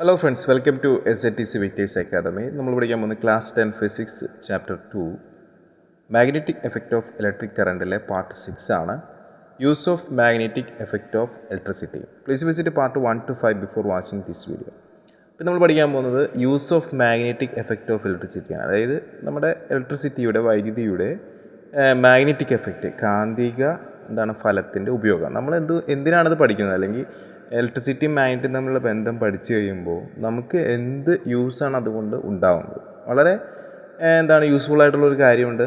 Hello friends, welcome to SATC Victors academy. നമ്മൾ പഠിക്കാൻ പോകുന്ന class 10 physics chapter 2 magnetic effect of electric കറണ്ടിലെ part 6 ആണ്. Use of magnetic effect of electricity. Please visit part 1 to 5 before watching this video. ഇപ്പം നമ്മൾ പഠിക്കാൻ പോകുന്നത് use of magnetic effect of ഇലക്ട്രിസിറ്റിയാണ്. അതായത് നമ്മുടെ ഇലക്ട്രിസിറ്റിയുടെ വൈദ്യുതിയുടെ മാഗ്നറ്റിക് എഫക്റ്റ്, കാന്തിക ഫലത്തിൻ്റെ ഉപയോഗം. നമ്മൾ എന്തിനാണത് പഠിക്കുന്നത്, അല്ലെങ്കിൽ ഇലക്ട്രിസിറ്റിയും മാഗ്നറ്റും തമ്മിലുള്ള ബന്ധം പഠിച്ചു കഴിയുമ്പോൾ നമുക്ക് എന്ത് യൂസാണ് അതുകൊണ്ട് ഉണ്ടാകുന്നത്. വളരെ യൂസ്ഫുൾ ആയിട്ടുള്ളൊരു കാര്യമുണ്ട്.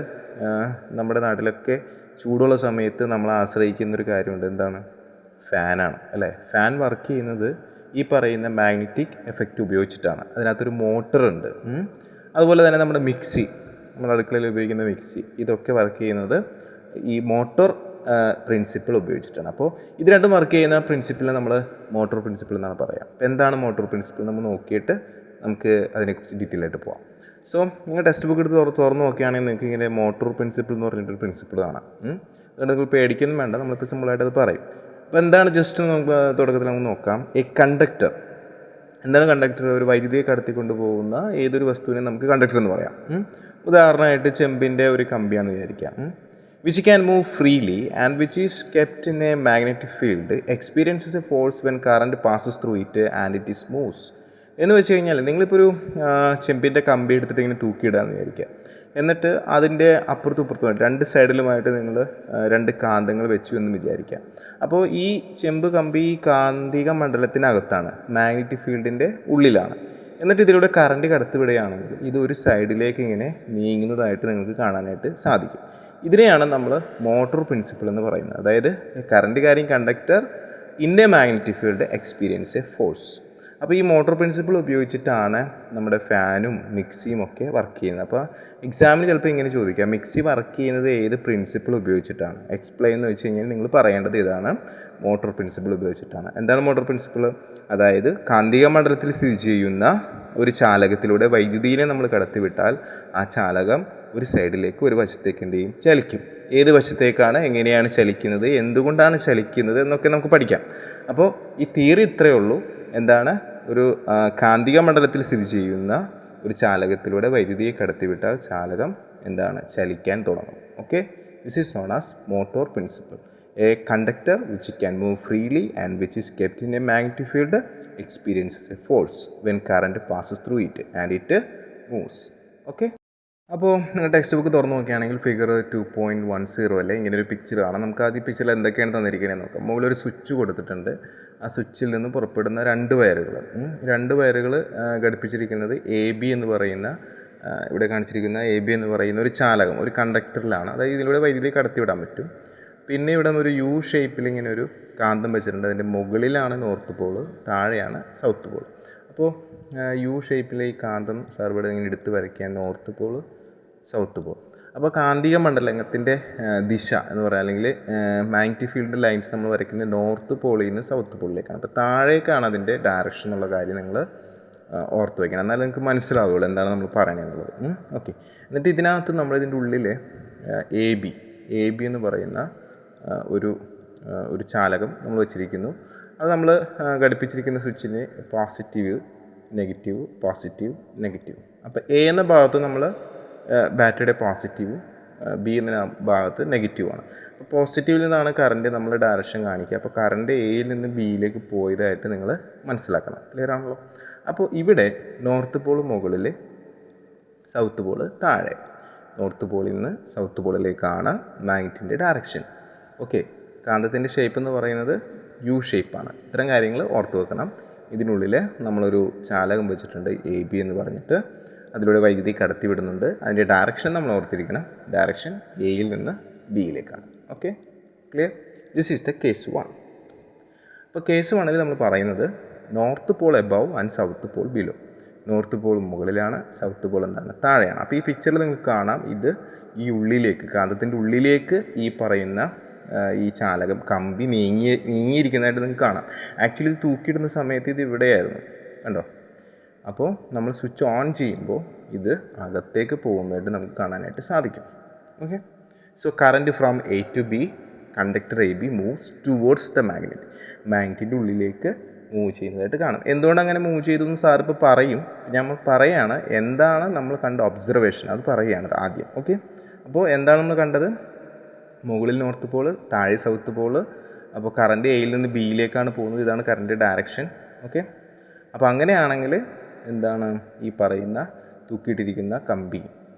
നമ്മുടെ നാട്ടിലൊക്കെ ചൂടുള്ള സമയത്ത് നമ്മൾ ആശ്രയിക്കുന്നൊരു കാര്യമുണ്ട്. ഫാനാണ് അല്ലേ. ഫാൻ വർക്ക് ചെയ്യുന്നത് ഈ പറയുന്ന മാഗ്നറ്റിക് എഫക്റ്റ് ഉപയോഗിച്ചിട്ടാണ്. അതിനകത്തൊരു മോട്ടറുണ്ട്. അതുപോലെ തന്നെ നമ്മുടെ മിക്സി, നമ്മുടെ അടുക്കളയിൽ ഉപയോഗിക്കുന്ന മിക്സി, ഇതൊക്കെ വർക്ക് ചെയ്യുന്നത് ഈ മോട്ടോർ പ്രിൻസിപ്പിൾ ഉപയോഗിച്ചിട്ടാണ്. അപ്പോൾ ഇത് രണ്ടും വർക്ക് ചെയ്യുന്ന പ്രിൻസിപ്പിളിനെ നമ്മൾ മോട്ടോർ പ്രിൻസിപ്പിൾ എന്നാണ് പറയുക. അപ്പോൾ എന്താണ് മോട്ടോർ പ്രിൻസിപ്പിൾ നമ്മൾ നോക്കിയിട്ട് നമുക്ക് അതിനെക്കുറിച്ച് ഡീറ്റെയിൽ ആയിട്ട് പോകാം. സോ നിങ്ങൾ ടെക്സ്റ്റ് ബുക്ക് എടുത്ത് തുറന്ന് നോക്കുകയാണെങ്കിൽ നിങ്ങൾക്ക് ഇങ്ങനെ മോട്ടോർ പ്രിൻസിപ്പിൾ എന്ന് പറഞ്ഞിട്ടൊരു പ്രിൻസിപ്പിൾ കാണാം. അതുകൊണ്ട് നിങ്ങൾ പേടിക്കൊന്നും വേണ്ട, നമ്മളിപ്പോൾ സിമ്പിളായിട്ട് അത് പറയും. അപ്പോൾ എന്താണ് ജസ്റ്റ് നമുക്ക് തുടക്കത്തിൽ നമുക്ക് നോക്കാം. A conductor. എന്താണ് കണ്ടക്ടർ? ഒരു വൈദ്യുതിയെ കടത്തിക്കൊണ്ട് പോകുന്ന ഏതൊരു വസ്തുവിനെ നമുക്ക് കണ്ടക്ടർ എന്ന് പറയാം. ഉദാഹരണമായിട്ട് ചെമ്പിൻ്റെ ഒരു കമ്പിയാണെന്ന് വിചാരിക്കാം. which can move freely and which is kept in a magnetic field experiences a force when current passes through it and it is moves. എന്ന് വെച്ച് കഴിഞ്ഞാൽ നിങ്ങളിപ്പോൾ ഒരു ചെമ്പിൻ്റെ കമ്പി എടുത്തിട്ട് ഇങ്ങനെ തൂക്കിയിടാമെന്ന് വിചാരിക്കുക. എന്നിട്ട് അതിൻ്റെ അപ്പുറത്തും ഇപ്പുറത്തുമായിട്ട് രണ്ട് സൈഡിലുമായിട്ട് നിങ്ങൾ രണ്ട് കാന്തങ്ങൾ വെച്ചു എന്ന് വിചാരിക്കുക. അപ്പോൾ ഈ ചെമ്പ് കമ്പി കാന്തിക മണ്ഡലത്തിനകത്താണ്, മാഗ്നറ്റിക് ഫീൽഡിൻ്റെ ഉള്ളിലാണ്. എന്നിട്ട് ഇതിലൂടെ കറണ്ട് കടത്തിവിടുകയാണെങ്കിൽ ഇത് ഒരു സൈഡിലേക്ക് ഇങ്ങനെ നീങ്ങുന്നതായിട്ട് നിങ്ങൾക്ക് കാണാനായിട്ട് സാധിക്കും. ഇതിനെയാണ് നമ്മൾ മോട്ടോർ പ്രിൻസിപ്പിൾ എന്ന് പറയുന്നത്. അതായത് current carrying conductor in A magnetic field experience A force. അപ്പോൾ ഈ മോട്ടോർ പ്രിൻസിപ്പിൾ ഉപയോഗിച്ചിട്ടാണ് നമ്മുടെ ഫാനും മിക്സിയും ഒക്കെ വർക്ക് ചെയ്യുന്നത്. അപ്പോൾ എക്സാമിന് ചിലപ്പോൾ ഇങ്ങനെ ചോദിക്കാം, മിക്സി വർക്ക് ചെയ്യുന്നത് ഏത് പ്രിൻസിപ്പിൾ ഉപയോഗിച്ചിട്ടാണ്? എക്സ്പ്ലെയിൻ എന്ന് വെച്ച് കഴിഞ്ഞാൽ നിങ്ങൾ പറയേണ്ടത് ഇതാണ്, മോട്ടോർ പ്രിൻസിപ്പിൾ ഉപയോഗിച്ചിട്ടാണ്. എന്താണ് മോട്ടോർ പ്രിൻസിപ്പിൾ? അതായത് കാന്തിക മണ്ഡലത്തിൽ സ്ഥിതി ചെയ്യുന്ന ഒരു ചാലകത്തിലൂടെ വൈദ്യുതിയെ നമ്മൾ കടത്തിവിട്ടാൽ ആ ചാലകം ഒരു സൈഡിലേക്ക്, ഒരു വശത്തേക്ക് എന്ത് ചെയ്യും? ചലിക്കും. ഏത് വശത്തേക്കാണ്, എങ്ങനെയാണ് ചലിക്കുന്നത്, എന്തുകൊണ്ടാണ് ചലിക്കുന്നത് എന്നൊക്കെ നമുക്ക് പഠിക്കാം. അപ്പോൾ ഈ തിയറി ഇത്രയേ ഉള്ളൂ. ഒരു കാന്തിക മണ്ഡലത്തിൽ സ്ഥിതി ചെയ്യുന്ന ഒരു ചാലകത്തിലൂടെ വൈദ്യുതിയെ കടത്തിവിട്ടാൽ ചാലകം ചലിക്കാൻ തുടങ്ങും. Okay, this is known as motor principle. A conductor which can move freely and which is kept in a magnetic field experiences a force when current passes through it and it moves. Okay. അപ്പോൾ നിങ്ങൾ text book തുറന്ന് നോക്കുകയാണെങ്കിൽ figure 2.10 അല്ലേ, ഇങ്ങനെ ഒരു picture കാണാം. നമുക്ക് ആദ്യം പിക്ചറിൽ എന്തൊക്കെയാണ് തന്നിരിക്കണേന്ന് നോക്കാം. മുകളിലൊരു സ്വിച്ച് കൊടുത്തിട്ടുണ്ട്. ആ സ്വിച്ചിൽ നിന്ന് പുറപ്പെടുന്ന രണ്ട് വയറുകൾ ഘടിപ്പിച്ചിരിക്കുന്നത് AB എന്ന് പറയുന്ന, ഇവിടെ കാണിച്ചിരിക്കുന്ന AB എന്ന് പറയുന്ന ഒരു ചാലകം, ഒരു കണ്ടക്ടറിലാണ്. അതായത് ഇതിലൂടെ വൈദ്യുതി കടത്തിവിടാൻ പറ്റും. പിന്നെ ഇവിടെ ഒരു U ഷേപ്പിൽ ഇങ്ങനെ ഒരു കാന്തം വെച്ചിട്ടുണ്ട്. അതിൻ്റെ മുകളിലാണ് നോർത്ത് പോള്, താഴെയാണ് സൗത്ത് പോൾ. അപ്പോൾ U ഷേപ്പിലെ ഈ കാന്തം സാർ ഇവിടെ ഇങ്ങനെ എടുത്ത് വരയ്ക്കാൻ, നോർത്ത് പോള്, സൗത്ത് പോൾ. അപ്പോൾ കാന്തിക മണ്ഡലത്തിൻ്റെ ദിശ എന്ന് പറയുക, അല്ലെങ്കിൽ മാഗ്നറ്റിക് ഫീൽഡ് ലൈൻസ് നമ്മൾ വരയ്ക്കുന്നത് നോർത്ത് പോളിൽ നിന്ന് സൗത്ത് പോളിലേക്കാണ്. അപ്പോൾ താഴേക്കാണ് അതിൻ്റെ ഡയറക്ഷൻ എന്നുള്ള കാര്യം നിങ്ങൾ ഓർത്ത് വയ്ക്കണം. എന്നാലും നിങ്ങൾക്ക് മനസ്സിലാവുള്ളൂ എന്താണ് നമ്മൾ പറയണമെന്നുള്ളത്. ഓക്കെ, എന്നിട്ട് ഇതിനകത്ത് നമ്മളിതിൻ്റെ ഉള്ളിൽ AB എന്ന് പറയുന്ന ഒരു ചാലകം നമ്മൾ വെച്ചിരിക്കുന്നു. അത് നമ്മൾ ഘടിപ്പിച്ചിരിക്കുന്ന സ്വിച്ചിന് പോസിറ്റീവ് നെഗറ്റീവ്. അപ്പോൾ A എന്ന ഭാഗത്ത് നമ്മൾ ബാറ്ററിയുടെ പോസിറ്റീവും B എന്ന ഭാഗത്ത് നെഗറ്റീവാണ്. അപ്പോൾ പോസിറ്റീവിൽ നിന്നാണ് കറണ്ട് നമ്മൾ ഡയറക്ഷൻ കാണിക്കുക. അപ്പോൾ കറണ്ട് Aയിൽ നിന്ന് Bയിലേക്ക് പോയതായിട്ട് നിങ്ങൾ മനസ്സിലാക്കണം. ക്ലിയർ ആണല്ലോ? അപ്പോൾ ഇവിടെ നോർത്ത് പോൾ മുകളിൽ, സൗത്ത് പോൾ താഴെ. നോർത്ത് പോളിൽ നിന്ന് സൗത്ത് പോളിലേക്കാണ് മാഗ്നറ്റിൻ്റെ ഡയറക്ഷൻ. ഓക്കെ, കാന്തത്തിൻ്റെ ഷേപ്പ് എന്ന് പറയുന്നത് U ഷേപ്പാണ്. ഇത്തരം കാര്യങ്ങൾ ഓർത്ത് വെക്കണം. ഇതിനുള്ളിൽ നമ്മളൊരു ചാലകം വെച്ചിട്ടുണ്ട് AB എന്ന് പറഞ്ഞിട്ട്, അതിലൂടെ വൈദ്യുതി കടത്തിവിടുന്നുണ്ട്. അതിൻ്റെ ഡയറക്ഷൻ നമ്മൾ ഓർത്തിരിക്കണം. ഡയറക്ഷൻ Aയിൽ നിന്ന് Bയിലേക്കാണ്. Okay, clear? This is the case 1. അപ്പോൾ കേസ് 1ൽ നമ്മൾ പറയുന്നത് north pole above and south pole below. North pole മുകളിലാണ്, സൗത്ത് പോൾ താഴെയാണ്. അപ്പോൾ ഈ പിക്ചറിൽ നിങ്ങൾക്ക് കാണാം, ഇത് ഈ ഉള്ളിലേക്ക്, കാന്തത്തിൻ്റെ ഉള്ളിലേക്ക് ഈ പറയുന്ന ഈ ചാലകം കമ്പി നീങ്ങിയിരിക്കുന്നതായിട്ട് നിങ്ങൾക്ക് കാണാം. ആക്ച്വലി ഇത് തൂക്കിയിടുന്ന സമയത്ത് ഇത് ഇവിടെയായിരുന്നു, കണ്ടോ? അപ്പോൾ നമ്മൾ സ്വിച്ച് ഓൺ ചെയ്യുമ്പോൾ ഇത് അകത്തേക്ക് പോകുന്നതായിട്ട് നമുക്ക് കാണാനായിട്ട് സാധിക്കും. Okay, so current from A to B, conductor AB moves towards the magnet. മാഗ്നറ്റിൻ്റെ ഉള്ളിലേക്ക് മൂവ് ചെയ്യുന്നതായിട്ട് കാണും. എന്തുകൊണ്ട് അങ്ങനെ മൂവ് ചെയ്തു എന്ന് സാർ ഇപ്പോൾ പറയും. നമ്മൾ പറയുകയാണ് എന്താണ് നമ്മൾ കണ്ട ഒബ്സർവേഷൻ അത് പറയുകയാണ് ആദ്യം. ഓക്കെ, അപ്പോൾ എന്താണ് നമ്മൾ കണ്ടത്? മുകളിൽ നോർത്ത് പോള്, താഴെ സൗത്ത് പോള്. അപ്പോൾ കറണ്ട് എയിൽ നിന്ന് ബിയിലേക്കാണ് പോകുന്നത്. ഇതാണ് കറണ്ട് ഡയറക്ഷൻ. ഓക്കെ, അപ്പോൾ അങ്ങനെയാണെങ്കിൽ എന്താണ് ഈ പറയുന്ന തൂക്കിയിട്ടിരിക്കുന്ന കമ്പി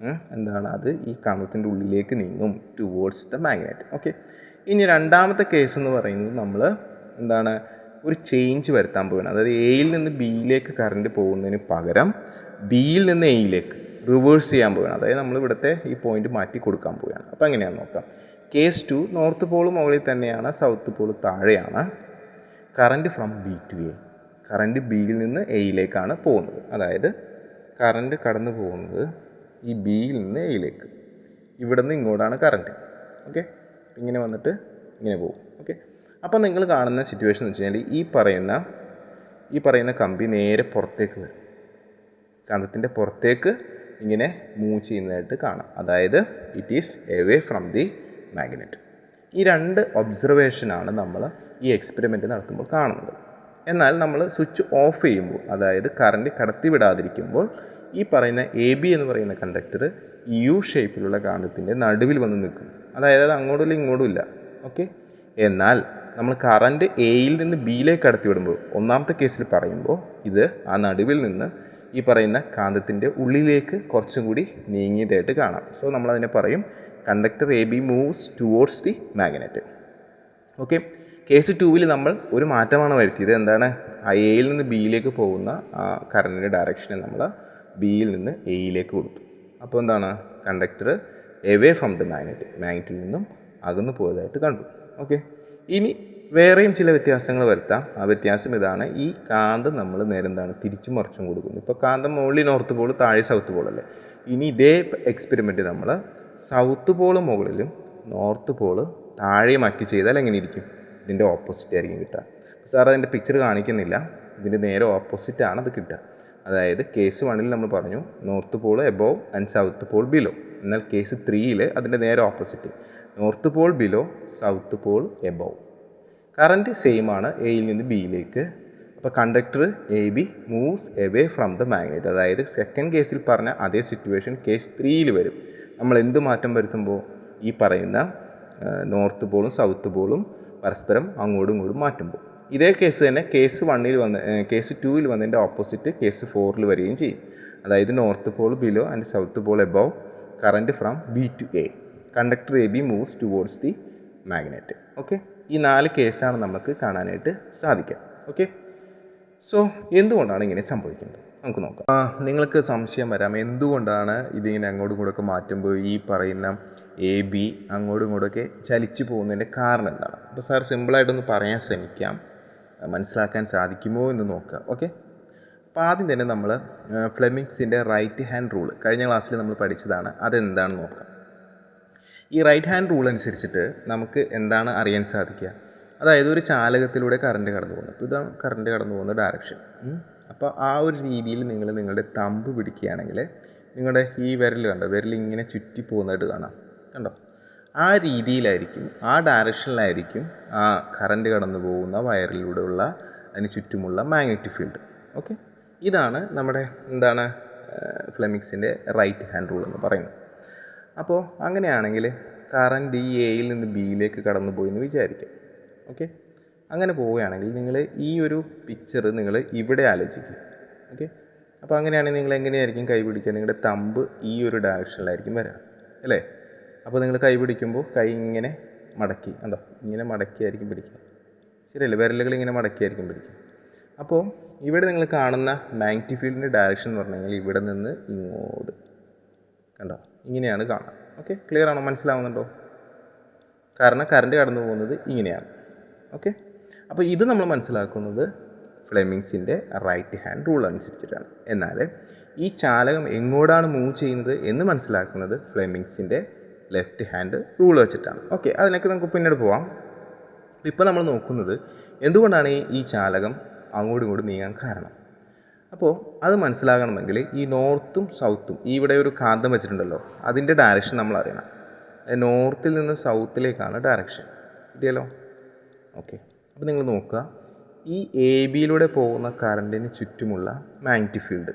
എന്താണ് അത് ഈ കാന്തത്തിൻ്റെ ഉള്ളിലേക്ക് നീങ്ങും ടുവേർഡ്സ് ദ മാഗ്നറ്റ്. ഓക്കെ, ഇനി രണ്ടാമത്തെ കേസ് എന്ന് പറയുന്നത് നമ്മൾ എന്താണ് ഒരു ചേഞ്ച് വരുത്താൻ പോവുകയാണ്. അതായത് എയിൽ നിന്ന് ബിയിലേക്ക് കറണ്ട് പോകുന്നതിന് പകരം ബിയിൽ നിന്ന് എയിലേക്ക് റിവേഴ്സ് ചെയ്യാൻ പോവുകയാണ്. അതായത് നമ്മൾ ഇവിടുത്തെ ഈ പോയിന്റ് മാറ്റി കൊടുക്കാൻ പോവുകയാണ്. അപ്പോൾ എങ്ങനെയാണ് നോക്കാം. കേസ് 2, നോർത്ത് പോൾ മുകളിൽ തന്നെയാണ്, സൗത്ത് പോൾ താഴെയാണ്. Current from B to A, current ബിയിൽ നിന്ന് എയിലേക്കാണ് പോകുന്നത്. അതായത് കറണ്ട് കടന്നു പോകുന്നത് ഈ ബിയിൽ നിന്ന് എയിലേക്ക്, ഇവിടെ നിന്ന് ഇങ്ങോട്ടാണ് കറണ്ട്. ഓക്കെ, ഇങ്ങനെ വന്നിട്ട് ഇങ്ങനെ പോകും. ഓക്കെ, അപ്പോൾ നിങ്ങൾ കാണുന്ന സിറ്റുവേഷൻ എന്ന് വെച്ച് കഴിഞ്ഞാൽ ഈ പറയുന്ന കമ്പി നേരെ പുറത്തേക്ക് വരും, കാന്തത്തിൻ്റെ പുറത്തേക്ക് ഇങ്ങനെ മൂവ് ചെയ്യുന്നതായിട്ട് കാണാം. അതായത് it is away from the magnet. ഈ രണ്ട് ഒബ്സർവേഷനാണ് നമ്മൾ ഈ എക്സ്പെരിമെൻറ്റ് നടത്തുമ്പോൾ കാണുന്നത്. എന്നാൽ നമ്മൾ സ്വിച്ച് ഓഫ് ചെയ്യുമ്പോൾ, അതായത് കറണ്ട് കടത്തിവിടാതിരിക്കുമ്പോൾ, ഈ പറയുന്ന എ ബി എന്ന് പറയുന്ന കണ്ടക്ടർ യു ഷേപ്പിലുള്ള കാന്തത്തിൻ്റെ നടുവിൽ വന്ന് നിൽക്കും. അതായത് അത് അങ്ങോട്ടുമില്ല ഇങ്ങോട്ടും ഇല്ല. ഓക്കെ, എന്നാൽ നമ്മൾ കറണ്ട് എയിൽ നിന്ന് ബിയിലേക്ക് കടത്തിവിടുമ്പോൾ, ഒന്നാമത്തെ കേസിൽ പറയുമ്പോൾ ഇത് ആ നടുവിൽ നിന്ന് ഈ പറയുന്ന കാന്തത്തിൻ്റെ ഉള്ളിലേക്ക് കുറച്ചും കൂടി നീങ്ങിയതായിട്ട് കാണാം. സോ നമ്മളതിനെ പറയും conductor A B moves towards the magnet. Okay, case 2 നമ്മൾ ഒരു മാറ്റമാണ് വരുത്തിയത്. എന്താണ്? ആ എയിൽ നിന്ന് ബിയിലേക്ക് പോകുന്ന ആ കറണ്ടിൻ്റെ ഡയറക്ഷനെ നമ്മൾ ബിയിൽ നിന്ന് എയിലേക്ക് കൊടുത്തു. അപ്പോൾ എന്താണ്? കണ്ടക്ടർ എവേ ഫ്രം ദ മാഗ്നറ്റിൽ നിന്നും അകന്നു പോയതായിട്ട് കണ്ടു. ഓക്കെ, ഇനി വേറെയും ചില വ്യത്യാസങ്ങൾ വരുത്താം. ആ വ്യത്യാസം ഇതാണ്. ഈ കാന്തം നമ്മൾ നേരെ എന്താണ് തിരിച്ചും മറിച്ചും കൊടുക്കുന്നു. ഇപ്പോൾ കാന്തം മുകളിൽ നോർത്ത് പോൾ, താഴെ സൗത്ത് പോൾ അല്ലേ. ഇനി ഇതേ എക്സ്പെരിമെൻറ്റ് നമ്മൾ സൗത്ത് പോൾ മുകളിലും നോർത്ത് പോൾ താഴെയുമാക്കി ചെയ്താൽ എങ്ങനെ ഇരിക്കും? ഇതിൻ്റെ ഓപ്പോസിറ്റ് ആയിരിക്കും കിട്ടുക. സാർ അതിൻ്റെ പിക്ചർ കാണിക്കുന്നില്ല, ഇതിൻ്റെ നേരെ ഓപ്പോസിറ്റാണ് അത് കിട്ടുക. അതായത് കേസ് 1 നമ്മൾ പറഞ്ഞു north Paul above and south pole below. എന്നാൽ കേസ് 3 അതിൻ്റെ നേരെ opposite, north pole below, south pole above. Current same ആണ് എയിൽ നിന്ന് ബിയിലേക്ക്. അപ്പോൾ conductor A B moves away from the magnet. അതായത് സെക്കൻഡ് കേസിൽ പറഞ്ഞ അതേ സിറ്റുവേഷൻ കേസ് 3 വരും. നമ്മൾ എന്ത് മാറ്റം വരുത്തുമ്പോൾ ഈ പറയുന്ന നോർത്ത് പോളും സൗത്ത് പോളും പരസ്പരം അങ്ങോട്ടും ഇങ്ങോട്ടും മാറ്റുമ്പോൾ ഇതേ കേസ് തന്നെ കേസ് 2 വന്നതിൻ്റെ ഓപ്പോസിറ്റ് കേസ് 4 വരികയും ചെയ്യും. അതായത് north pole below and south pole above, current from B to A, conductor A B moves towards the magnet. Okay, ഈ 4 കേസാണ് നമുക്ക് കാണാനായിട്ട് സാധിക്കുക. ഓക്കെ, സോ എന്തുകൊണ്ടാണ് ഇങ്ങനെ സംഭവിക്കുന്നത് നമുക്ക് നോക്കാം. നിങ്ങൾക്ക് സംശയം വരാം, എന്തുകൊണ്ടാണ് ഇതിങ്ങനെ അങ്ങോട്ടും ഇങ്ങോട്ടൊക്കെ മാറ്റുമ്പോൾ ഈ പറയുന്ന എ ബി അങ്ങോട്ടും ഇങ്ങോട്ടൊക്കെ ചലിച്ചു പോകുന്നതിൻ്റെ കാരണം എന്താണ്? അപ്പോൾ സാർ സിമ്പിളായിട്ടൊന്ന് പറയാൻ ശ്രമിക്കാം, മനസ്സിലാക്കാൻ സാധിക്കുമോ എന്ന് നോക്കുക. ഓക്കെ, അപ്പോൾ ആദ്യം തന്നെ നമ്മൾ ഫ്ലെമിങ്സിൻ്റെ റൈറ്റ് ഹാൻഡ് റൂൾ കഴിഞ്ഞ ക്ലാസ്സിൽ നമ്മൾ പഠിച്ചതാണ്. അതെന്താണെന്ന് നോക്കാം. ഈ റൈറ്റ് ഹാൻഡ് റൂൾ അനുസരിച്ചിട്ട് നമുക്ക് എന്താണ് അറിയാൻ സാധിക്കുക? അതായത് ഒരു ചാലകത്തിലൂടെ കറണ്ട് കടന്നു പോകുന്നത്. അപ്പോൾ ഇതാണ് കറണ്ട് കടന്നു പോകുന്ന ഡയറക്ഷൻ. അപ്പോൾ ആ ഒരു രീതിയിൽ നിങ്ങൾ നിങ്ങളുടെ തമ്പ് പിടിക്കുകയാണെങ്കിൽ നിങ്ങളുടെ ഈ വിരൽ കണ്ടോ, വിരൽ ഇങ്ങനെ ചുറ്റി പോകുന്നതായിട്ട് കാണാം. കണ്ടോ? ആ രീതിയിലായിരിക്കും, ആ ഡയറക്ഷനിലായിരിക്കും ആ കറണ്ട് കടന്നു പോകുന്ന വയറിലൂടെയുള്ള അതിന് ചുറ്റുമുള്ള മാഗ്നറ്റിക് ഫീൽഡ്. ഓക്കെ, ഇതാണ് നമ്മുടെ എന്താണ് ഫ്ലെമിങ്സിൻ്റെ റൈറ്റ് ഹാൻഡ് റൂൾ എന്ന് പറയുന്നത്. അപ്പോൾ അങ്ങനെയാണെങ്കിൽ കറണ്ട് ഈ എയിൽ നിന്ന് ബിയിലേക്ക് കടന്നു പോയി എന്ന് വിചാരിക്കാം. ഓക്കെ, അങ്ങനെ പോവുകയാണെങ്കിൽ നിങ്ങൾ ഈ ഒരു പിക്ചർ നിങ്ങൾ ഇവിടെ ആലോചിക്കുക. ഓക്കെ, അപ്പോൾ അങ്ങനെയാണെങ്കിൽ നിങ്ങൾ എങ്ങനെയായിരിക്കും കൈ പിടിക്കുക? നിങ്ങളുടെ തമ്പ് ഈ ഒരു ഡയറക്ഷനിലായിരിക്കും വരിക അല്ലേ. അപ്പോൾ നിങ്ങൾ കൈ പിടിക്കുമ്പോൾ കൈ ഇങ്ങനെ മടക്കി, കണ്ടോ, ഇങ്ങനെ മടക്കിയായിരിക്കും പിടിക്കുക, ശരിയല്ലേ? വിരലുകൾ ഇങ്ങനെ മടക്കിയായിരിക്കും പിടിക്കുക. അപ്പോൾ ഇവിടെ നിങ്ങൾ കാണുന്ന മാഗ്നറ്റിക് ഫീൽഡിൻ്റെ ഡയറക്ഷൻ എന്ന് പറഞ്ഞു കഴിഞ്ഞാൽ ഇവിടെ നിന്ന് ഇങ്ങോട്ട്, കണ്ടോ, ഇങ്ങനെയാണ് കാണാം. ഓക്കെ, ക്ലിയർ ആണോ? മനസ്സിലാവുന്നുണ്ടോ? കാരണം കറണ്ട് കടന്നു പോകുന്നത് ഇങ്ങനെയാണ്. ഓക്കെ, അപ്പോൾ ഇത് നമ്മൾ മനസ്സിലാക്കുന്നത് ഫ്ലെമിങ്സിൻ്റെ റൈറ്റ് ഹാൻഡ് റൂൾ അനുസരിച്ചിട്ടാണ്. എന്നാൽ ഈ ചാലകം എങ്ങോട്ടാണ് മൂവ് ചെയ്യുന്നത് എന്ന് മനസ്സിലാക്കുന്നത് ഫ്ലെമിങ്സിൻ്റെ ലെഫ്റ്റ് ഹാൻഡ് റൂൾ വെച്ചിട്ടാണ്. ഓക്കെ, അതിനൊക്കെ നമുക്ക് പിന്നീട് പോവാം. ഇപ്പോൾ നമ്മൾ നോക്കുന്നത് എന്തുകൊണ്ടാണ് ഈ ചാലകം അങ്ങോട്ടും ഇങ്ങോട്ടും നീങ്ങാൻ കാരണം. അപ്പോൾ അത് മനസ്സിലാകണമെങ്കിൽ ഈ നോർത്തും സൗത്തും, ഈ ഇവിടെ ഒരു കാന്തം വെച്ചിട്ടുണ്ടല്ലോ, അതിൻ്റെ ഡയറക്ഷൻ നമ്മൾ അറിയണം. നോർത്തിൽ നിന്ന് സൗത്തിലേക്കാണ് ഡയറക്ഷൻ. കിട്ടിയല്ലോ? ഓക്കെ, അപ്പോൾ നിങ്ങൾ നോക്കുക, ഈ എ ബിയിലൂടെ പോകുന്ന കറണ്ടിന് ചുറ്റുമുള്ള മാഗ്നറ്റിക് ഫീൽഡ്.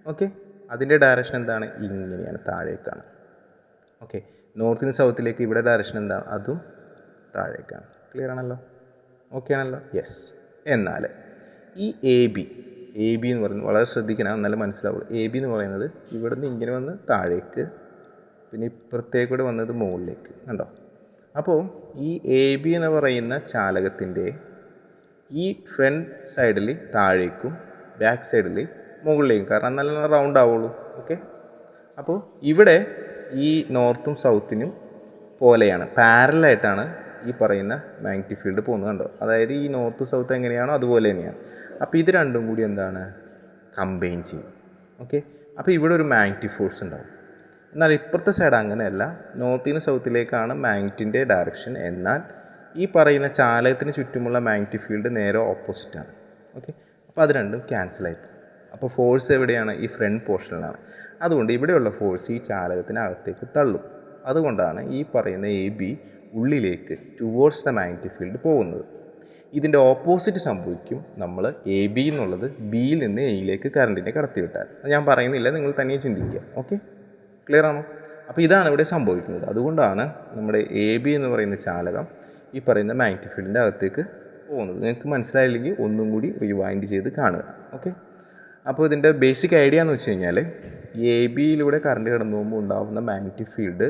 ഓക്കെ, അതിൻ്റെ ഡയറക്ഷൻ എന്താണ്? ഇങ്ങനെയാണ്, താഴേക്കാണ്. ഓക്കെ, നോർത്തിന് സൗത്തിലേക്ക് ഇവിടെ ഡയറക്ഷൻ എന്താണ്? അതും താഴേക്കാണ്. ക്ലിയർ ആണല്ലോ? ഓക്കെ ആണല്ലോ? യെസ്. എന്നാൽ ഈ എ ബി എന്ന് പറയുന്നത് വളരെ ശ്രദ്ധിക്കണം, എന്നാലും മനസ്സിലാവുള്ളൂ. എ ബി എന്ന് പറയുന്നത് ഇവിടുന്ന് ഇങ്ങനെ വന്ന് താഴേക്ക്, പിന്നെ ഇപ്പുറത്തേക്കൂടെ വന്നത് മുകളിലേക്ക്, കണ്ടോ? അപ്പോൾ ഈ എ ബി എന്ന് പറയുന്ന ചാലകത്തിൻ്റെ ഈ ഫ്രണ്ട് സൈഡിൽ താഴേക്കും ബാക്ക് സൈഡിൽ മുകളിലേക്കും, കാരണം നല്ല റൗണ്ട് ആവുള്ളൂ. ഓക്കെ, അപ്പോൾ ഇവിടെ ഈ നോർത്തും സൗത്തിനും പോലെയാണ്, പാരലായിട്ടാണ് ഈ പറയുന്ന മാഗ്നറ്റിക് ഫീൽഡ് പോകുന്നത്, കണ്ടോ? അതായത് ഈ നോർത്ത് സൗത്ത് എങ്ങനെയാണോ അതുപോലെ തന്നെയാണ്. അപ്പോൾ ഇത് രണ്ടും കൂടി എന്താണ്? കമ്പൈൻ ചെയ്യും. ഓക്കെ, അപ്പോൾ ഇവിടെ ഒരു മാഗ്നറ്റിക് ഫോഴ്സ് ഉണ്ടാവും. എന്നാൽ ഇപ്പുറത്തെ സൈഡ് അങ്ങനെയല്ല, നോർത്തിൽ നിന്ന് സൗത്തിലേക്കാണ് മാഗ്നറ്റിൻ്റെ ഡയറക്ഷൻ. എന്നാൽ ഈ പറയുന്ന ചാലകത്തിന് ചുറ്റുമുള്ള മാഗ്നറ്റിക് ഫീൽഡ് നേരെ ഓപ്പോസിറ്റാണ്. ഓക്കെ, അപ്പോൾ അത് രണ്ടും ക്യാൻസലായി പോകും. അപ്പോൾ ഫോഴ്സ് എവിടെയാണ്? ഈ ഫ്രണ്ട് പോർഷനിലാണ്. അതുകൊണ്ട് ഇവിടെയുള്ള ഫോഴ്സ് ഈ ചാലകത്തിനകത്തേക്ക് തള്ളും. അതുകൊണ്ടാണ് ഈ പറയുന്ന എ ബി ഉള്ളിലേക്ക് ടുവേർഡ്സ് ദ മാഗ്നറ്റിക് ഫീൽഡ് പോകുന്നത്. ഇതിൻ്റെ ഓപ്പോസിറ്റ് സംഭവിക്കും. നമ്മൾ എ ബി എന്നുള്ളത് ബിയിൽ നിന്ന് എയിലേക്ക് കറണ്ടിനെ കടത്തിവിട്ടാൽ. അത് ഞാൻ പറയുന്നില്ല, നിങ്ങൾ തനിയെ ചിന്തിക്കുക. ഓക്കെ, ക്ലിയർ ആണോ? അപ്പോൾ ഇതാണ് ഇവിടെ സംഭവിക്കുന്നത്. അതുകൊണ്ടാണ് നമ്മുടെ എ ബി എന്ന് പറയുന്ന ചാലകം ഈ പറയുന്ന മാഗ്നറ്റിക് ഫീൽഡിൻ്റെ അകത്തേക്ക് പോകുന്നത്. നിങ്ങൾക്ക് മനസ്സിലായില്ലെങ്കിൽ ഒന്നും കൂടി റിവൈൻഡ് ചെയ്ത് കാണുക. ഓക്കെ, അപ്പോൾ ഇതിൻ്റെ ബേസിക് ഐഡിയ എന്ന് വെച്ച് കഴിഞ്ഞാൽ എ ബിയിലൂടെ കറണ്ട് കടന്നു പോകുമ്പോൾ ഉണ്ടാകുന്ന മാഗ്നറ്റിക് ഫീൽഡ്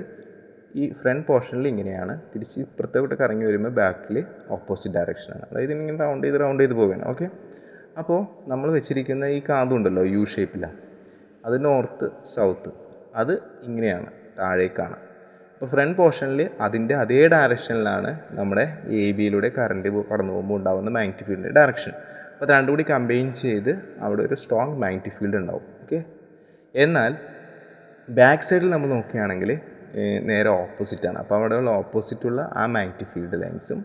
ഈ ഫ്രണ്ട് പോർഷനിൽ ഇങ്ങനെയാണ്, തിരിച്ച് ഇപ്പുറത്തോട്ട് കറങ്ങി വരുമ്പോൾ ബാക്കിൽ ഓപ്പോസിറ്റ് ഡയറക്ഷനാണ്. അതായത് ഇങ്ങനെ റൗണ്ട് ചെയ്ത് പോവുകയാണ്. ഓക്കെ, അപ്പോൾ നമ്മൾ വെച്ചിരിക്കുന്ന ഈ കാന്തുണ്ടല്ലോ യു ഷേപ്പിലാണ്, അത് നോർത്ത് സൗത്ത്, അത് ഇങ്ങനെയാണ്, താഴേക്കാണ്. അപ്പോൾ ഫ്രണ്ട് പോർഷനിൽ അതിൻ്റെ അതേ ഡയറക്ഷനിലാണ് നമ്മുടെ എ ബിയിലൂടെ കറണ്ട് കടന്നു പോകുമ്പോൾ ഉണ്ടാകുന്ന മാഗ്നറ്റിക് ഫീൽഡിൻ്റെ ഡയറക്ഷൻ. അപ്പോൾ അത് രണ്ടും കൂടി കമ്പൈൻ ചെയ്ത് അവിടെ ഒരു സ്ട്രോങ് മാഗ്നറ്റിക് ഫീൽഡ് ഉണ്ടാവും. ഓക്കെ, എന്നാൽ ബാക്ക് സൈഡിൽ നമ്മൾ നോക്കുകയാണെങ്കിൽ നേരെ ഓപ്പോസിറ്റാണ്. അപ്പോൾ അവിടെയുള്ള ഓപ്പോസിറ്റുള്ള ആ മാഗ്നറ്റിക് ഫീൽഡ് ലൈൻസും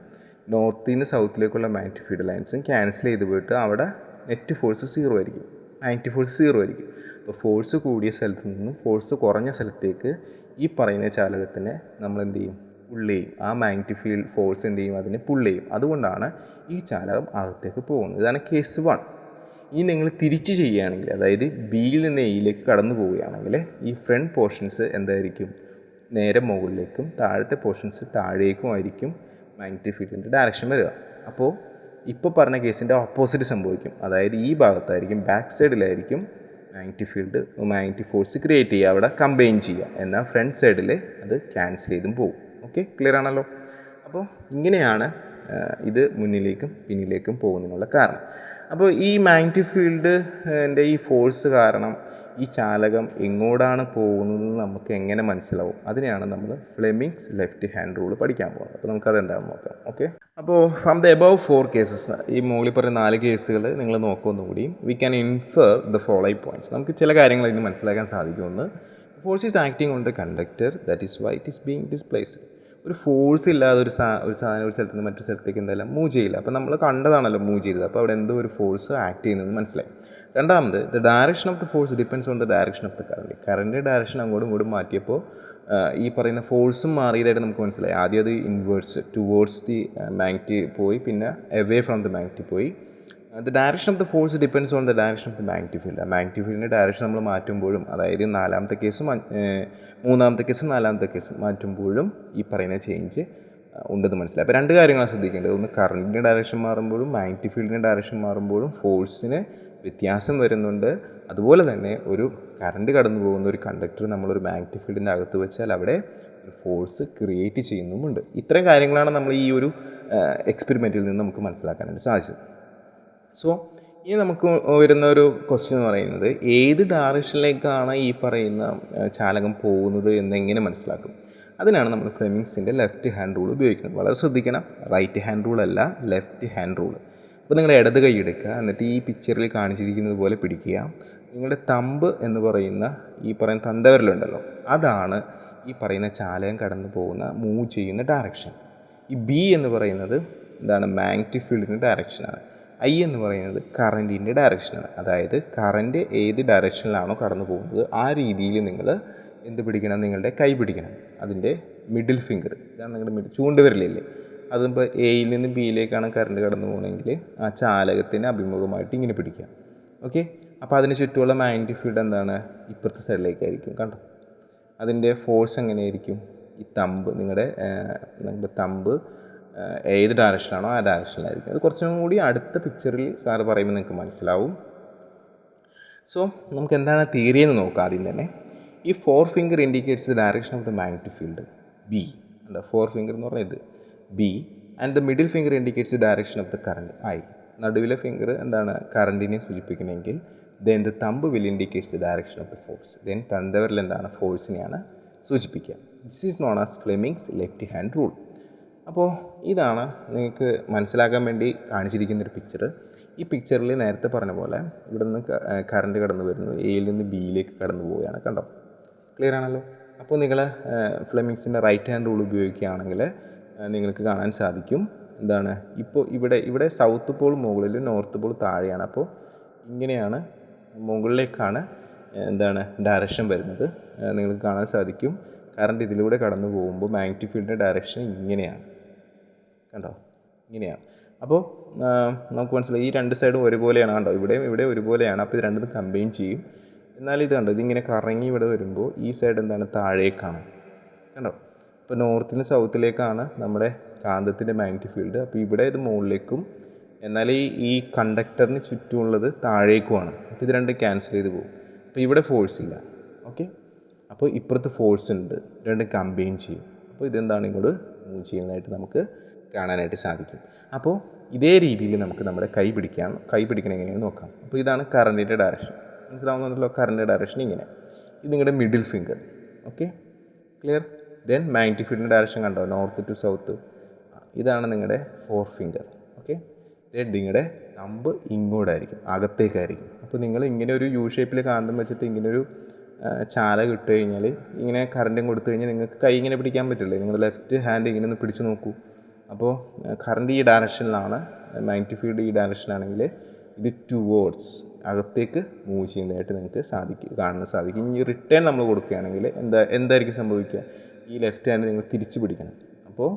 നോർത്തിൽ നിന്ന് സൗത്തിലേക്കുള്ള മാഗ്നറ്റിക് ഫീൽഡ് ലൈൻസും ക്യാൻസൽ ചെയ്ത് പോയിട്ട് അവിടെ നെറ്റ് ഫോഴ്സ് 0 ആയിരിക്കും, മാഗ്നറ്റിക് ഫോഴ്സ് 0 ആയിരിക്കും. അപ്പോൾ ഫോഴ്സ് കൂടിയ സ്ഥലത്ത് നിന്ന് ഫോഴ്സ് കുറഞ്ഞ സ്ഥലത്തേക്ക് ഈ പറയുന്ന ചാലകത്തിനെ നമ്മൾ എന്ത് ചെയ്യും? പുള്ള് ചെയ്യും. ആ മാഗ്നറ്റിക് ഫീൽഡ് ഫോഴ്സ് എന്ത് ചെയ്യും? അതിനെ പുള്ള് ചെയ്യും. അതുകൊണ്ടാണ് ഈ ചാലകം അകത്തേക്ക് പോകുന്നത്. ഇതാണ് കേസ് 1. ഇനി നിങ്ങൾ തിരിച്ച് ചെയ്യുകയാണെങ്കിൽ, അതായത് ബിയിൽ നിന്ന് എയിലേക്ക് കടന്നു പോവുകയാണെങ്കിൽ ഈ ഫ്രണ്ട് പോർഷൻസ് എന്തായിരിക്കും? നേരെ മുകളിലേക്കും താഴത്തെ പോർഷൻസ് താഴേക്കും ആയിരിക്കും മാഗ്നറ്റിക് ഫീൽഡിൻ്റെ ഡയറക്ഷൻ വരിക. അപ്പോൾ ഇപ്പോൾ പറഞ്ഞ കേസിൻ്റെ ഓപ്പോസിറ്റ് സംഭവിക്കും. അതായത് ഈ ഭാഗത്തായിരിക്കും, ബാക്ക് സൈഡിലായിരിക്കും മാഗ്നറ്റിക് ഫോഴ്സ് ക്രിയേറ്റ് ചെയ്യുക, അവിടെ കമ്പൈൻ ചെയ്യുക. എന്നാൽ ഫ്രണ്ട് സൈഡിൽ അത് ക്യാൻസൽ ചെയ്തും പോകും. ഓക്കെ, ക്ലിയർ ആണല്ലോ? അപ്പോൾ ഇങ്ങനെയാണ് ഇത് മുന്നിലേക്കും പിന്നിലേക്കും പോകുന്നതിനുള്ള കാരണം. അപ്പോൾ ഈ മാഗ്നറ്റിക് ഫീൽഡിൻ്റെ ഈ ഫോഴ്സ് കാരണം ഈ ചാലകം എങ്ങോട്ടാണ് പോകുന്നതെന്ന് നമുക്ക് എങ്ങനെ മനസ്സിലാവും? അതിനെയാണ് നമ്മൾ ഫ്ലെമിങ്സ് ലെഫ്റ്റ് ഹാൻഡ് റൂൾ പഠിക്കാൻ പോകുന്നത്. അപ്പോൾ നമുക്കത് എന്താണെന്ന് നോക്കാം. ഓക്കെ, അപ്പോൾ ഫ്രം ദ എബവ് 4 കേസസ്, ഈ മുകളിൽ പറഞ്ഞ 4 കേസുകൾ നിങ്ങൾ നോക്കുമെന്നും കൂടി we can infer the following points. നമുക്ക് ചില കാര്യങ്ങൾ ഇതിന് മനസ്സിലാക്കാൻ സാധിക്കുമെന്ന്. Force is acting on the conductor, that is why it is being displaced. ഒരു ഫോഴ്സ് ഇല്ലാതെ ഒരു സാധനം ഒരു സ്ഥലത്ത് നിന്ന് മറ്റൊരു സ്ഥലത്തേക്ക് എന്തായാലും മൂവ് ചെയ്യില്ല. അപ്പോൾ നമ്മൾ കണ്ടതാണല്ലോ മൂവ് ചെയ്തത്, അപ്പോൾ അവിടെ എന്തോ ഒരു ഫോഴ്സ് ആക്ട് ചെയ്യുന്നതെന്ന് മനസ്സിലായി. രണ്ടാമത്, the direction of the force depends on the direction of the current. കറണ്ടിൻ്റെ ഡയറക്ഷൻ അങ്ങോട്ടും ഇങ്ങോട്ടും മാറ്റിയപ്പോൾ ഈ പറയുന്ന ഫോഴ്സും മാറിയതായിട്ട് നമുക്ക് മനസ്സിലായി. ആദ്യം അത് ഇൻവേഴ്സ് ടുവേർഡ്സ് ദി മാഗ്നറ്റിക് പോയി, പിന്നെ എവേ ഫ്രം ദ മാഗ്നറ്റിക് പോയി. The direction of the force depends on the direction of the magnetic field. ആ മാഗ്നറ്റിക് ഫീൽഡിൻ്റെ ഡയറക്ഷൻ നമ്മൾ മാറ്റുമ്പോഴും, അതായത് മൂന്നാമത്തെ കേസും നാലാമത്തെ കേസും മാറ്റുമ്പോഴും ഈ പറയുന്ന ചേഞ്ച് ഉണ്ടെന്ന് മനസ്സിലായി. അപ്പോൾ 2 കാര്യങ്ങളാണ് ശ്രദ്ധിക്കേണ്ടത്. ഒന്ന്, കറണ്ടിൻ്റെ ഡയറക്ഷൻ മാറുമ്പോഴും മാഗ്നറ്റിക് ഫീൽഡിൻ്റെ ഡയറക്ഷൻ മാറുമ്പോഴും ഫോഴ്സിന് വ്യത്യാസം വരുന്നുണ്ട്. അതുപോലെ തന്നെ ഒരു കറണ്ട് കടന്നു പോകുന്ന ഒരു കണ്ടക്ടർ നമ്മളൊരു മാഗ്നറ്റിക് ഫീൽഡിൻ്റെ അകത്ത് വെച്ചാൽ അവിടെ ഒരു ഫോഴ്സ് ക്രിയേറ്റ് ചെയ്യുന്നുമുണ്ട്. ഇത്രയും കാര്യങ്ങളാണ് നമ്മൾ ഈ ഒരു എക്സ്പെരിമെൻറ്റിൽ നിന്ന് നമുക്ക് മനസ്സിലാക്കാനായിട്ട് സാധിച്ചത്. സോ ഇനി നമുക്ക് വരുന്ന ഒരു ക്വസ്റ്റ്യൻ എന്ന് പറയുന്നത്, ഏത് ഡയറക്ഷനിലേക്കാണ് ഈ പറയുന്ന ചാലകം പോകുന്നത് എന്നെങ്ങനെ മനസ്സിലാക്കും? അതിനാണ് നമ്മൾ ഫ്ലെമിങ്സിൻ്റെ ലെഫ്റ്റ് ഹാൻഡ് റൂൾ ഉപയോഗിക്കുന്നത്. വളരെ ശ്രദ്ധിക്കണം, റൈറ്റ് ഹാൻഡ് റൂൾ അല്ല, ലെഫ്റ്റ് ഹാൻഡ് റൂൾ. അപ്പോൾ നിങ്ങളുടെ ഇടത് കൈ എടുക്കുക, എന്നിട്ട് ഈ പിക്ചറിൽ കാണിച്ചിരിക്കുന്നത് പോലെ പിടിക്കുക. നിങ്ങളുടെ തമ്പ് എന്ന് പറയുന്ന ഈ പറയുന്ന തന്തവിരലുണ്ടല്ലോ, അതാണ് ഈ പറയുന്ന ചാലകം കടന്നു പോകുന്ന മൂവ് ചെയ്യുന്ന ഡയറക്ഷൻ. ഈ ബി എന്ന് പറയുന്നത് എന്താണ്? മാഗ്നറ്റിക് ഫീൽഡിൻ്റെ ഡയറക്ഷനാണ്. ഐ എന്ന് പറയുന്നത് കറൻറ്റിൻ്റെ ഡയറക്ഷനാണ്. അതായത് കറൻറ്റ് ഏത് ഡയറക്ഷനിലാണോ കടന്നു പോകുന്നത് ആ രീതിയിൽ നിങ്ങൾ എന്ത് പിടിക്കണം? നിങ്ങളുടെ കൈ പിടിക്കണം. അതിൻ്റെ മിഡിൽ ഫിംഗർ, ഇതാണ് നിങ്ങളുടെ ചൂണ്ടുവിരലില്ലേ, അതിപ്പോൾ എയിൽ നിന്ന് ബിയിലേക്കാണ് കറണ്ട് കടന്നു പോകണമെങ്കിൽ ആ ചാലകത്തിന് അഭിമുഖമായിട്ട് ഇങ്ങനെ പിടിക്കാം. ഓക്കെ, അപ്പോൾ അതിന് ചുറ്റുമുള്ള മാഗ്നറ്റിക് ഫീൽഡ് എന്താണ്, ഇപ്പുറത്തെ സൈഡിലേക്കായിരിക്കും. കണ്ടോ, അതിൻ്റെ ഫോഴ്സ് എങ്ങനെയായിരിക്കും, ഈ തമ്പ് നിങ്ങളുടെ തമ്പ് ഏത് ഡയറക്ഷനാണോ ആ ഡയറക്ഷനിലായിരിക്കും. അത് കുറച്ചും കൂടി അടുത്ത പിക്ചറിൽ സാറ് പറയുമ്പോൾ നിങ്ങൾക്ക് മനസ്സിലാവും. സോ നമുക്ക് എന്താണ് തിയറി എന്ന് നോക്കാം. ആദ്യം തന്നെ ഈ 4 finger indicates the direction of the magnetic field B. അല്ല, 4 ഫിംഗർ എന്ന് പറഞ്ഞാൽ ഇത് B. And the middle finger indicates the direction of the current I. നടുവിലെ ഫിംഗർ എന്താണ്, കറണ്ടിനെ സൂചിപ്പിക്കുന്നതെങ്കിൽ then the thumb will indicates the direction of the force. Then തന്തവരിൽ എന്താണ്, ഫോഴ്സിനെയാണ് സൂചിപ്പിക്കുക. This is known as Fleming's left hand rule. അപ്പോൾ ഇതാണ് നിങ്ങൾക്ക് മനസ്സിലാക്കാൻ വേണ്ടി കാണിച്ചിരിക്കുന്നൊരു പിക്ചർ. ഈ പിക്ചറിൽ നേരത്തെ പറഞ്ഞ പോലെ ഇവിടെ നിന്ന് കറണ്ട് കടന്നു വരുന്നു, എയിൽ നിന്ന് ബിയിലേക്ക് കടന്നു പോവുകയാണ്. കണ്ടോ, ക്ലിയർ ആണല്ലോ. അപ്പോൾ നിങ്ങൾ ഫ്ലെമിങ്സിൻ്റെ റൈറ്റ് ഹാൻഡ് റൂൾ ഉപയോഗിക്കുകയാണെങ്കിൽ നിങ്ങൾക്ക് കാണാൻ സാധിക്കും എന്താണ്, ഇപ്പോൾ ഇവിടെ സൗത്ത് പോൾ മുകളിൽ നോർത്ത് പോൾ താഴെയാണ്. അപ്പോൾ ഇങ്ങനെയാണ് മുകളിലേക്കാണ് എന്താണ് ഡയറക്ഷൻ വരുന്നത്. നിങ്ങൾക്ക് കാണാൻ സാധിക്കും കറണ്ട് ഇതിലൂടെ കടന്നു പോകുമ്പോൾ മാഗ്നറ്റിക് ഫീൽഡിൻ്റെ ഡയറക്ഷൻ ഇങ്ങനെയാണ്. കണ്ടോ, ഇങ്ങനെയാണ്. അപ്പോൾ നമുക്ക് മനസ്സിലായി ഈ രണ്ട് സൈഡും ഒരുപോലെയാണ്. കണ്ടോ, ഇവിടെ ഒരുപോലെയാണ്. അപ്പോൾ ഇത് രണ്ടും കമ്പൈൻ ചെയ്യും. എന്നാൽ ഇത് കണ്ടോ, ഇതിങ്ങനെ കറങ്ങി ഇവിടെ വരുമ്പോൾ ഈ സൈഡ് എന്താണ്, താഴേക്കാണ്. കണ്ടോ, ഇപ്പോൾ നോർത്തിന് സൗത്തിലേക്കാണ് നമ്മുടെ കാന്തത്തിൻ്റെ മാഗ്നറ്റിക് ഫീൽഡ്. അപ്പോൾ ഇവിടെ ഇത് മുകളിലേക്കും, എന്നാൽ ഈ കണ്ടക്ടറിന് ചുറ്റുമുള്ളത് താഴേക്കുമാണ്. അപ്പോൾ ഇത് രണ്ടും ക്യാൻസൽ ചെയ്ത് പോകും. അപ്പോൾ ഇവിടെ ഫോഴ്സ് ഇല്ല. ഓക്കെ, അപ്പോൾ ഇപ്പുറത്ത് ഫോഴ്സ് ഉണ്ട്, രണ്ടും കമ്പൈൻ ചെയ്യും. അപ്പോൾ ഇതെന്താണ് ഇങ്ങോട്ട് മൂവ് ചെയ്യുന്നതായിട്ട് നമുക്ക് കാണാനായിട്ട് സാധിക്കും. അപ്പോൾ ഇതേ രീതിയിൽ നമുക്ക് നമ്മുടെ കൈ പിടിക്കണം എങ്ങനെയാണെന്ന് നോക്കാം. അപ്പോൾ ഇതാണ് കറണ്ടിൻ്റെ ഡയറക്ഷൻ, മനസ്സിലാവുന്നുണ്ടല്ലോ. കറണ്ടിൻ്റെ ഡയറക്ഷൻ ഇങ്ങനെ, ഇത് നിങ്ങളുടെ middle finger. Okay, clear. Then magnetic ഫീൽഡിൻ്റെ ഡയറക്ഷൻ കണ്ടോ, നോർത്ത് ടു സൗത്ത്. ഇതാണ് നിങ്ങളുടെ 4 ഫിംഗർ. ഓക്കെ, ദെൻ നിങ്ങളുടെ തമ്പ് ഇങ്ങോട്ടായിരിക്കും, അകത്തേക്കായിരിക്കും. അപ്പോൾ നിങ്ങൾ ഇങ്ങനെ ഒരു യു ഷേപ്പിൽ കാന്തം വെച്ചിട്ട് ഇങ്ങനൊരു ചാല ഇട്ട് കഴിഞ്ഞാൽ ഇങ്ങനെ കറണ്ടും കൊടുത്തു കഴിഞ്ഞാൽ നിങ്ങൾക്ക് കൈ ഇങ്ങനെ പിടിക്കാൻ പറ്റില്ലേ. നിങ്ങൾ ലെഫ്റ്റ് ഹാൻഡ് ഇങ്ങനെ ഒന്ന് പിടിച്ച് നോക്കൂ. അപ്പോൾ കറണ്ട് ഈ ഡയറക്ഷനിലാണ്, മാഗ്നറ്റിക് ഫീൽഡ് ഈ ഡയറക്ഷനാണെങ്കിൽ ഇത് ടുവേർഡ്സ് അകത്തേക്ക് മൂവ് ചെയ്യുന്നതായിട്ട് നിങ്ങൾക്ക് കാണാൻ സാധിക്കും. ഇനി റിട്ടേൺ നമ്മൾ കൊടുക്കുകയാണെങ്കിൽ എന്തായിരിക്കും സംഭവിക്കുക, ഈ ലെഫ്റ്റ് ഹാൻഡ് നിങ്ങൾ തിരിച്ച് പിടിക്കണം. അപ്പോൾ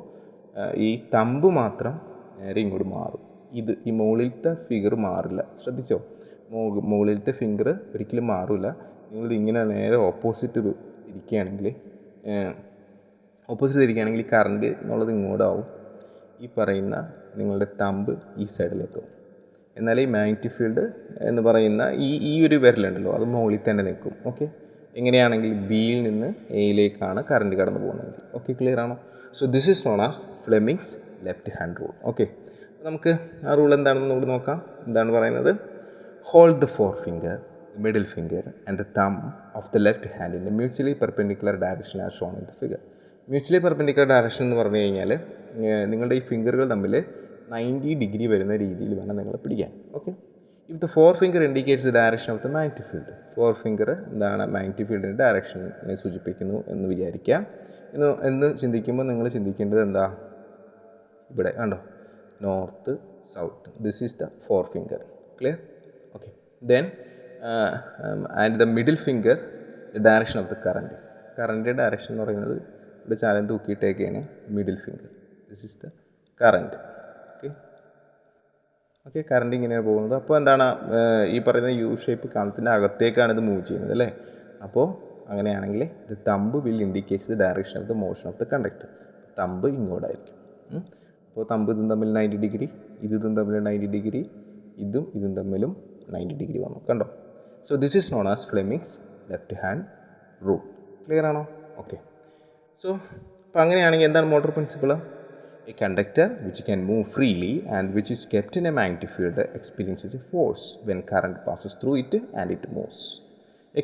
ഈ തമ്പ് മാത്രം നേരെ ഇങ്ങോട്ട് മാറും. ഈ മുകളിലത്തെ ഫിംഗർ മാറില്ല, ശ്രദ്ധിച്ചോ. മുകളിലത്തെ ഫിംഗർ ഒരിക്കലും മാറില്ല. നിങ്ങളിത് ഇങ്ങനെ നേരെ ഓപ്പോസിറ്റ് തിരിക്കുകയാണെങ്കിൽ ഈ കറണ്ട് എന്നുള്ളത് ഇങ്ങോട്ടാവും. ഈ പറയുന്ന നിങ്ങളുടെ തമ്പ് ഈ സൈഡിലേക്കാവും. എന്നാൽ ഈ മാഗ്നറ്റിക് ഫീൽഡ് എന്ന് പറയുന്ന ഈ ഒരു വിരലുണ്ടല്ലോ, അത് മുകളിൽ തന്നെ നിൽക്കും. ഓക്കെ, എങ്ങനെയാണെങ്കിൽ ബിയിൽ നിന്ന് എയിലേക്കാണ് കറണ്ട് കടന്നു പോകുന്നതെങ്കിൽ. ഓക്കെ, ക്ലിയർ ആണോ? So this is known as Fleming's left hand rule. Okay, നമുക്ക് ആ റൂൾ എന്താണെന്ന് നമുക്ക് നോക്കാം. എന്താണ് പറയുന്നത്, hold the 4 finger, middle finger and the thumb of the left hand in a mutually perpendicular direction as shown in the figure. Mutually perpendicular direction എന്ന് പറഞ്ഞു കഴിഞ്ഞാൽ നിങ്ങളുടെ ഈ ഫിംഗറുകൾ തമ്മിൽ 90 ഡിഗ്രി വരുന്ന രീതിയിൽ വേണം നിങ്ങൾ പിടിക്കാൻ. Okay, if the 4 finger indicates the direction of the magnetic field. 4 finger എന്താണ്, മാഗ്നറ്റിക് ഫീൽഡിൻ്റെ ഡയറക്ഷനെ സൂചിപ്പിക്കുന്നു എന്ന് വിചാരിക്കാം. എന്ന് ചിന്തിക്കുമ്പോൾ നിങ്ങൾ ചിന്തിക്കേണ്ടത് എന്താ, ഇവിടെ കണ്ടോ, north south. This is the 4 finger. Clear? Okay, then and the middle finger the direction of the current. കറണ്ടിൻ്റെ ഡയറക്ഷൻ എന്ന് പറയുന്നത് ഇവിടെ ചാലം തൂക്കിയിട്ടേക്കാണ് middle finger. This is the current. Okay, current ഇങ്ങനെയാണ് പോകുന്നത്. അപ്പോൾ എന്താണ്, ഈ പറയുന്ന യു ഷേപ്പ് കാന്തത്തിൻ്റെ അകത്തേക്കാണ് ഇത് മൂവ് ചെയ്യുന്നത് അല്ലേ. അപ്പോൾ അങ്ങനെയാണെങ്കിൽ the thumb will indicates the direction of the motion of the conductor. Thumb ഇങ്ങോട്ടായിരിക്കും. അപ്പോൾ തമ്പ് ഇതും തമ്മിൽ 90 ഡിഗ്രി, ഇതും തമ്മിൽ 90 ഡിഗ്രി, ഇതും തമ്മിലും 90 ഡിഗ്രി വന്നു. കണ്ടോ? So this is known as Fleming's left hand rule. Clear ആണോ? ഓക്കെ, സോ അപ്പോൾ അങ്ങനെയാണെങ്കിൽ എന്താണ് motor principle? A conductor which can move freely and which is kept in a magnetic field experiences a force when current passes through it and it moves. ഒരു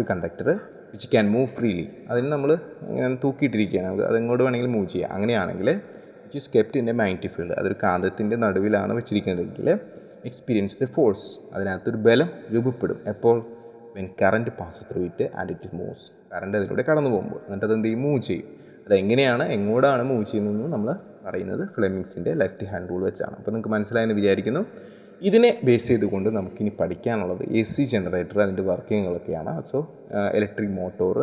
conductor which can move freely, അതിന് നമ്മൾ ഇങ്ങനെ തൂക്കിയിട്ടിരിക്കുകയാണ്, അതെങ്ങോട്ട് വേണമെങ്കിലും move ചെയ്യാം. അങ്ങനെയാണെങ്കിൽ which is kept in A magnetic field, അതൊരു കാന്തത്തിൻ്റെ നടുവിലാണ് വെച്ചിരിക്കുന്നതെങ്കിൽ experience A force, അതിനകത്തൊരു ബലം രൂപപ്പെടും. എപ്പോൾ? When current passes through it and it moves, current അതിലൂടെ കടന്നു പോകുമ്പോൾ. എന്നിട്ട് അതെന്ത് ചെയ്യും? മൂവ് ചെയ്യും. അതെങ്ങനെയാണ്, എങ്ങോട്ടാണ് മൂവ് ചെയ്യുന്നതെന്ന് നമ്മൾ പറയുന്നത് ഫ്ലെമിങ്സിൻ്റെ ലെഫ്റ്റ് ഹാൻഡ് റൂൾ വെച്ചാണ്. അപ്പോൾ നിങ്ങൾക്ക് മനസ്സിലായെന്ന് വിചാരിക്കുന്നു. ഇതിനെ ബേസ് ചെയ്തുകൊണ്ട് നമുക്കിനി പഠിക്കാനുള്ളത് AC ജനറേറ്റർ, അതിൻ്റെ വർക്കിങ്ങുകളൊക്കെയാണ്. സോ ഇലക്ട്രിക് മോട്ടോർ,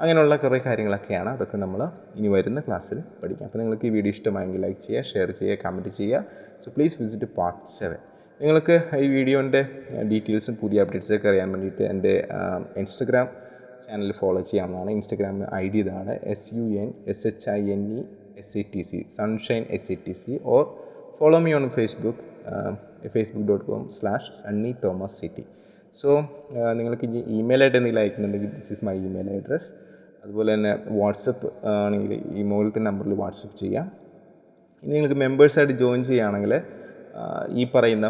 അങ്ങനെയുള്ള കുറേ കാര്യങ്ങളൊക്കെയാണ്. അതൊക്കെ നമ്മൾ ഇനി വരുന്ന ക്ലാസ്സിൽ പഠിക്കാം. അപ്പോൾ നിങ്ങൾക്ക് ഈ വീഡിയോ ഇഷ്ടമായെങ്കിൽ ലൈക്ക് ചെയ്യുക, ഷെയർ ചെയ്യുക, കമൻറ്റ് ചെയ്യുക. So please visit part 7. നിങ്ങൾക്ക് ഈ വീഡിയോൻ്റെ ഡീറ്റെയിൽസും പുതിയ അപ്ഡേറ്റ്സൊക്കെ അറിയാൻ വേണ്ടിയിട്ട് എൻ്റെ ഇൻസ്റ്റഗ്രാം ചാനൽ ഫോളോ ചെയ്യാവുന്നതാണ്. ഇൻസ്റ്റഗ്രാം ID ഇതാണ് SUNSHINESATC Sunshine SATC. Or follow me on Facebook facebook.com/SunnyThomasCity. So നിങ്ങൾക്ക് ഇനി ഇമെയിലായിട്ട് എന്തെങ്കിലും അയക്കുന്നുണ്ടെങ്കിൽ this is my email address. അതുപോലെ തന്നെ വാട്സപ്പ് ആണെങ്കിൽ ഈ മുകളിലത്തെ നമ്പറിൽ വാട്സപ്പ് ചെയ്യാം. ഇനി നിങ്ങൾക്ക് മെമ്പേഴ്സായിട്ട് ജോയിൻ ചെയ്യുകയാണെങ്കിൽ ഈ പറയുന്ന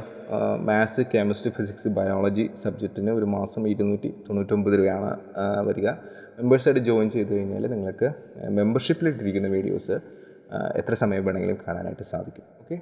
മാത്സ്, കെമിസ്ട്രി, ഫിസിക്സ്, ബയോളജി സബ്ജക്റ്റിന് ഒരു മാസം 299 രൂപയാണ് വരിക. മെമ്പേഴ്സായിട്ട് ജോയിൻ ചെയ്ത് കഴിഞ്ഞാൽ നിങ്ങൾക്ക് മെമ്പർഷിപ്പിലിട്ടിരിക്കുന്ന വീഡിയോസ് എത്ര സമയം വേണമെങ്കിലും കാണാനായിട്ട് സാധിക്കും. ഓക്കെ.